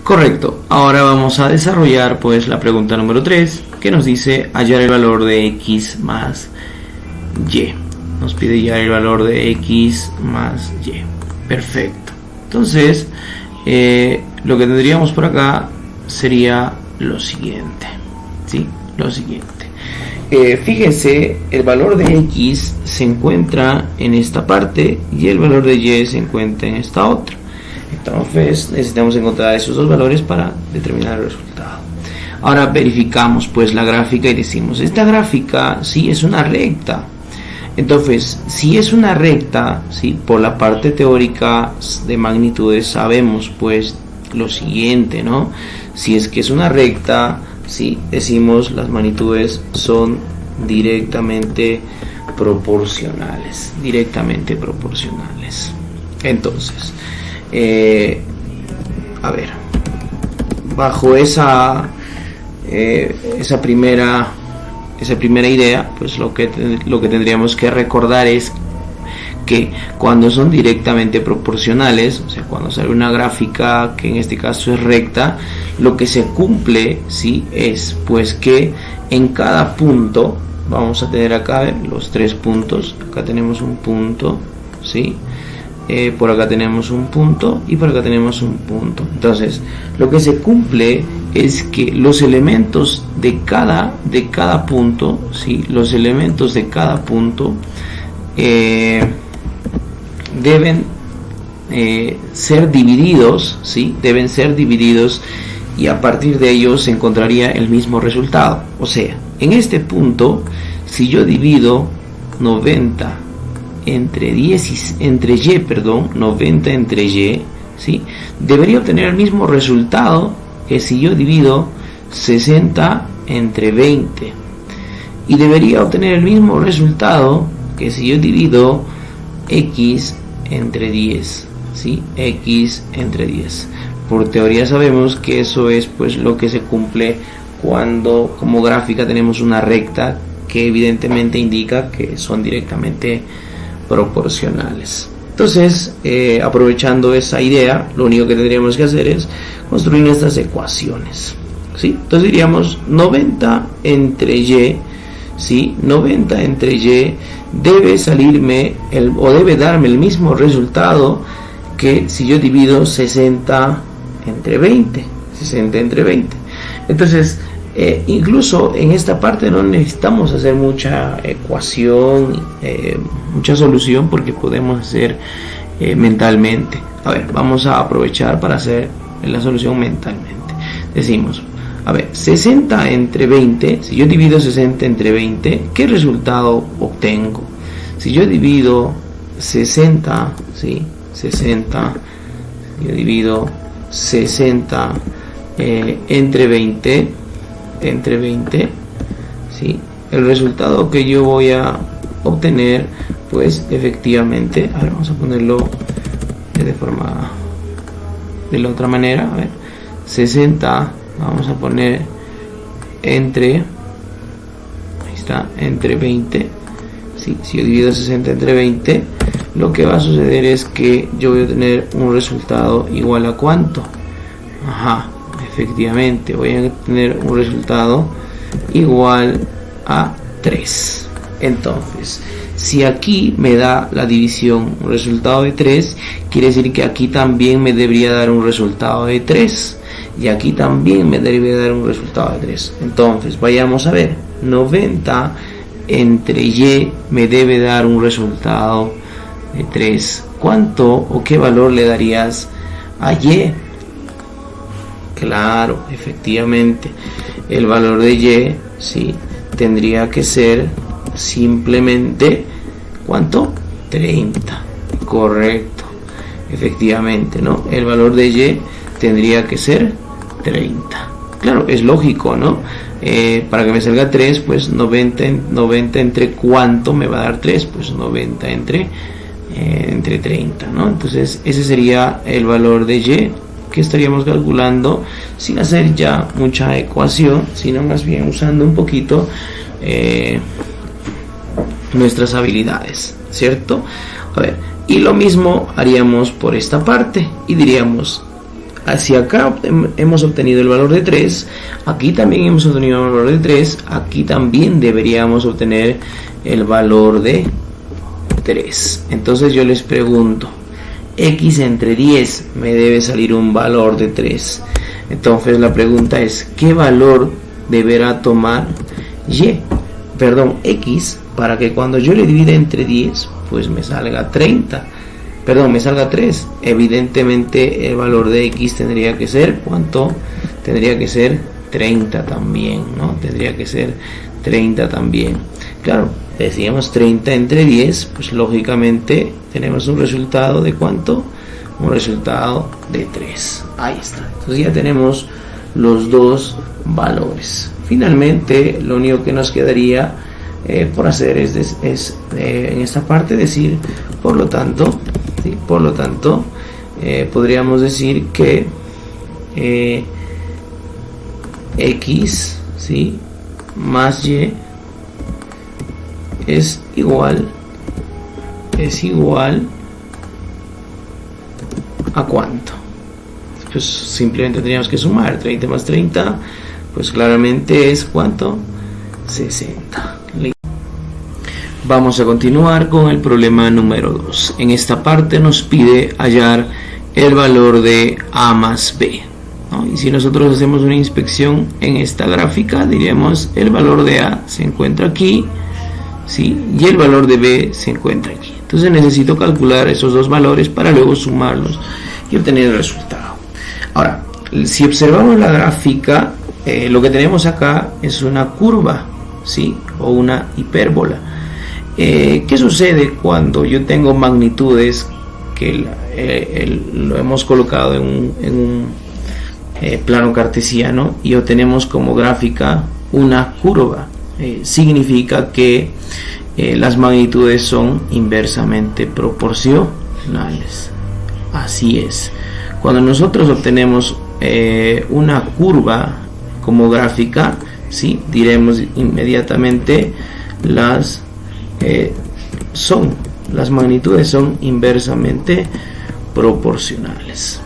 Correcto. Ahora vamos a desarrollar pues la pregunta número 3, que nos dice hallar el valor de x más y. Nos pide hallar el valor de x más y. Perfecto. Entonces, lo que tendríamos por acá sería lo siguiente. ¿Sí? Lo siguiente. Fíjense, el valor de x se encuentra en esta parte y el valor de y se encuentra en esta otra. Entonces necesitamos encontrar esos dos valores para determinar el resultado. Ahora verificamos pues la gráfica y decimos, esta gráfica sí es una recta. Entonces, si es una recta, ¿sí? Por la parte teórica de magnitudes sabemos pues lo siguiente, ¿no? Si es que es una recta, ¿sí? Decimos las magnitudes son directamente proporcionales. Directamente proporcionales. Entonces, a ver, bajo esa primera idea, pues lo que tendríamos que recordar es que cuando son directamente proporcionales, o sea, cuando sale una gráfica que en este caso es recta, lo que se cumple, ¿sí? Es pues que en cada punto, vamos a tener acá los 3 puntos, acá tenemos un punto, ¿sí? Por acá tenemos un punto y por acá tenemos un punto. Entonces, lo que se cumple es que los elementos de cada punto, ¿sí? Los elementos de cada punto deben ser divididos, ¿sí? Deben ser divididos y a partir de ellos se encontraría el mismo resultado. O sea, en este punto, si yo divido 90 entre y, 90 entre y, ¿sí? Debería obtener el mismo resultado que si yo divido 60 entre 20, y debería obtener el mismo resultado que si yo divido x entre 10, ¿sí? X entre 10. Por teoría sabemos que eso es pues lo que se cumple cuando como gráfica tenemos una recta que evidentemente indica que son directamente proporcionales. Entonces, aprovechando esa idea, lo único que tendríamos que hacer es construir estas ecuaciones, ¿sí? Entonces diríamos 90 entre y, ¿sí? 90 entre y debe salirme debe darme el mismo resultado que si yo divido 60 entre 20. 60 entre 20. Entonces, incluso en esta parte no necesitamos hacer mucha ecuación, mucha solución, porque podemos hacer mentalmente. A ver, vamos a aprovechar para hacer la solución mentalmente. Decimos, a ver, 60 entre 20, si yo divido 60 entre 20, ¿qué resultado obtengo? Si yo divido 60, ¿sí? 60, yo divido 60 entre 20, ¿sí? El resultado que yo voy a obtener, pues efectivamente, a ver, vamos a ponerlo de la otra manera, a ver, 60, vamos a poner entre, ahí está, entre 20, ¿sí? Si yo divido 60 entre 20, lo que va a suceder es que yo voy a tener un resultado igual a ¿cuánto? Ajá, efectivamente, voy a tener un resultado igual a 3. Entonces, si aquí me da la división un resultado de 3, quiere decir que aquí también me debería dar un resultado de 3. Y aquí también me debería dar un resultado de 3. Entonces, vayamos a ver. 90 entre y me debe dar un resultado de 3. ¿Cuánto o qué valor le darías a y? Claro, efectivamente, el valor de y, sí, tendría que ser simplemente, ¿cuánto? 30. Correcto, efectivamente, ¿no? El valor de y tendría que ser 30. Claro, es lógico, ¿no? Para que me salga 3, pues 90 entre ¿cuánto me va a dar 3? Pues 90 entre 30, ¿no? Entonces ese sería el valor de y que estaríamos calculando sin hacer ya mucha ecuación, sino más bien usando un poquito nuestras habilidades, ¿cierto? A ver, y lo mismo haríamos por esta parte y diríamos, hacia acá hemos obtenido el valor de 3, aquí también hemos obtenido el valor de 3, aquí también deberíamos obtener el valor de 3. Entonces yo les pregunto, x entre 10 me debe salir un valor de 3. Entonces la pregunta es, ¿qué valor deberá tomar x para que cuando yo le divida entre 10 pues me salga 3? Evidentemente el valor de x tendría que ser, ¿cuánto? Tendría que ser 30 también, ¿no? Tendría que ser 30 también. Claro, decíamos 30 entre 10, pues lógicamente tenemos un resultado de ¿cuánto? Un resultado de 3. Ahí está. Entonces ya tenemos los dos valores. Finalmente, lo único que nos quedaría por hacer es en esta parte decir, por lo tanto, ¿sí? Podríamos decir que x, ¿sí?, más y es igual ¿a cuánto? Pues simplemente tendríamos que sumar 30 más 30, pues claramente es ¿cuánto? 60. Vamos a continuar con el problema número 2. En esta parte nos pide hallar el valor de a más b, ¿no? Y si nosotros hacemos una inspección en esta gráfica, diríamos el valor de a se encuentra aquí, ¿sí?, y el valor de b se encuentra aquí. Entonces necesito calcular esos dos valores para luego sumarlos y obtener el resultado. Ahora, si observamos la gráfica, lo que tenemos acá es una curva, ¿sí?, o una hipérbola. ¿Qué sucede cuando yo tengo magnitudes que lo hemos colocado en un plano cartesiano y obtenemos como gráfica una curva? Significa que las magnitudes son inversamente proporcionales. Así es. Cuando nosotros obtenemos una curva como gráfica, ¿sí?, diremos inmediatamente las magnitudes son inversamente proporcionales.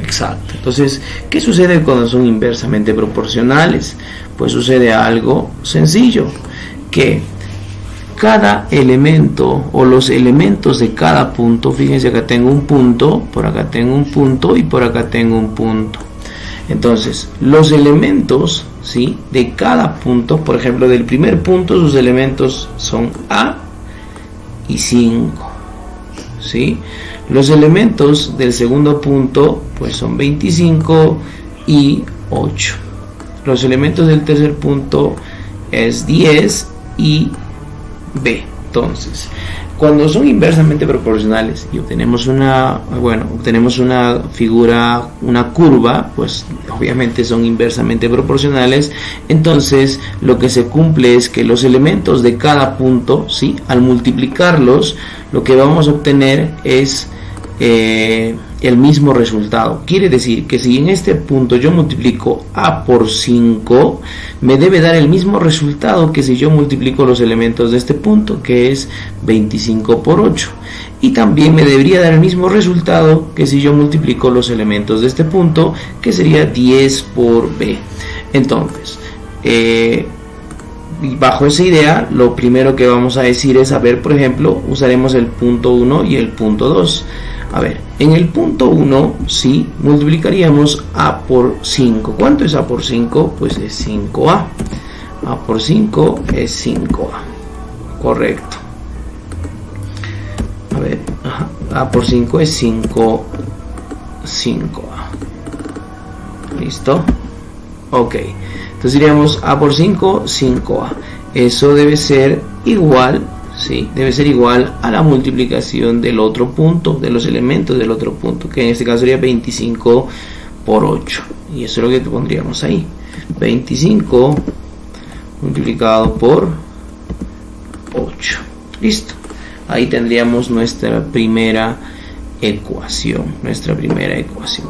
Exacto. Entonces, ¿qué sucede cuando son inversamente proporcionales? Pues sucede algo sencillo, que cada elemento o los elementos de cada punto, fíjense, acá tengo un punto, por acá tengo un punto y por acá tengo un punto. Entonces, los elementos, ¿sí?, de cada punto, por ejemplo, del primer punto, sus elementos son A y 5, ¿sí? Los elementos del segundo punto, pues son 25 y 8. Los elementos del tercer punto es 10 y B. Entonces, cuando son inversamente proporcionales y obtenemos una figura, una curva, pues obviamente son inversamente proporcionales. Entonces lo que se cumple es que los elementos de cada punto, ¿sí?, al multiplicarlos, lo que vamos a obtener es el mismo resultado. Quiere decir que si en este punto yo multiplico a por 5, me debe dar el mismo resultado que si yo multiplico los elementos de este punto, que es 25 por 8, y también me debería dar el mismo resultado que si yo multiplico los elementos de este punto, que sería 10 por b. Entonces, bajo esa idea, lo primero que vamos a decir es, a ver, por ejemplo, usaremos el punto 1 y el punto 2. A ver, en el punto 1, sí, multiplicaríamos a por 5. ¿Cuánto es a por 5? Pues es 5a. A por 5 es 5a. Correcto. A ver, a por 5 es 5a. ¿Listo? Ok. Entonces diríamos a por 5, 5a. Eso debe ser igual, ¿sí?, debe ser igual a la multiplicación del otro punto, de los elementos del otro punto, que en este caso sería 25 por 8. Y eso es lo que pondríamos ahí. 25 multiplicado por 8. Listo. Ahí tendríamos nuestra primera ecuación.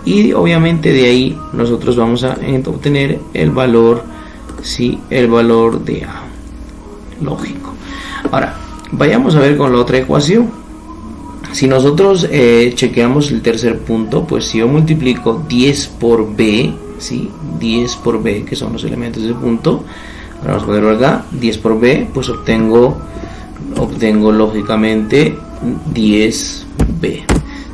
Y obviamente de ahí nosotros vamos a obtener el valor, ¿sí?, el valor de a. Lógico. Ahora, vayamos a ver con la otra ecuación. Si nosotros chequeamos el tercer punto, pues si yo multiplico 10 por b, ¿sí? 10 por b, que son los elementos del punto, ahora vamos a ponerlo acá, 10 por b, pues obtengo lógicamente 10b,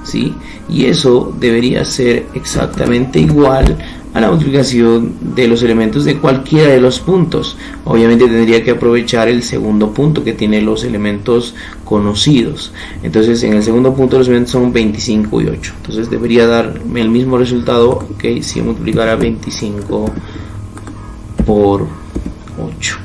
¿sí? Y eso debería ser exactamente igual a la multiplicación de los elementos de cualquiera de los puntos. Obviamente tendría que aprovechar el segundo punto que tiene los elementos conocidos. Entonces en el segundo punto los elementos son 25 y 8. Entonces debería darme el mismo resultado que si multiplicara 25 por 8.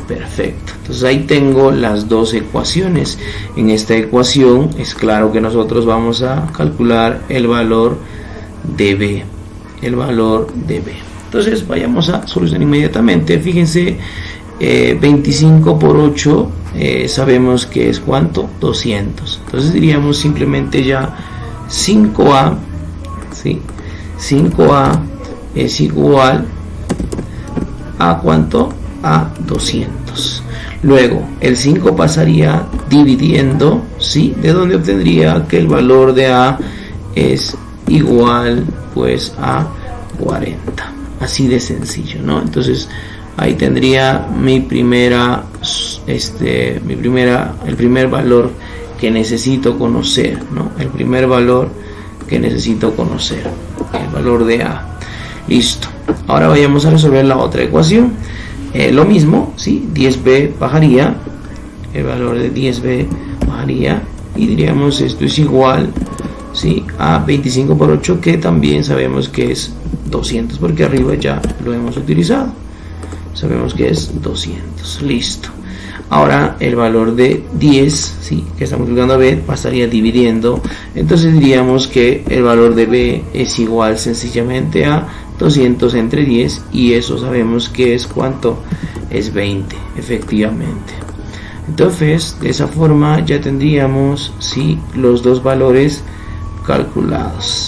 Perfecto. Entonces ahí tengo las dos ecuaciones. En esta ecuación es claro que nosotros vamos a calcular el valor de b. Entonces vayamos a solucionar inmediatamente. Fíjense, 25 por 8 sabemos que es ¿cuánto? 200. Entonces diríamos simplemente ya 5a, ¿sí? 5a es igual a ¿cuánto? A 200. Luego el 5 pasaría dividiendo, ¿sí? De donde obtendría que el valor de a es igual pues a 40, así de sencillo, ¿no? Entonces ahí tendría el primer valor que necesito conocer, ¿no? El primer valor que necesito conocer, el valor de a. Listo. Ahora vayamos a resolver la otra ecuación. Lo mismo, ¿sí? 10b bajaría, el valor de 10b bajaría y diríamos esto es igual, ¿sí? A 25 por 8, que también sabemos que es 200 porque arriba ya lo hemos utilizado, sabemos que es 200. Listo. Ahora el valor de 10, ¿sí? Que está multiplicando a b, pasaría dividiendo, entonces diríamos que el valor de b es igual sencillamente a 200 entre 10, y eso sabemos que es ¿cuánto? Es 20, efectivamente. Entonces de esa forma ya tendríamos, ¿sí? Los dos valores calculados,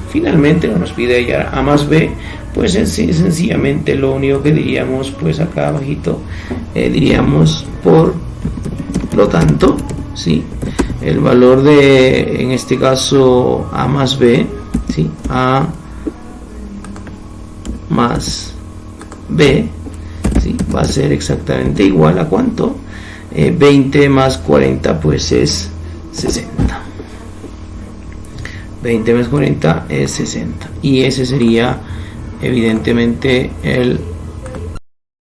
Finalmente nos pide hallar a más b, pues sencillamente lo único que diríamos, pues acá abajito diríamos por lo tanto, ¿sí? El valor de, en este caso, a más b, ¿sí? A más b, ¿sí? Va a ser exactamente igual a ¿cuánto? 20 más 40 pues es 60. 20 más 40 es 60. Y ese sería evidentemente el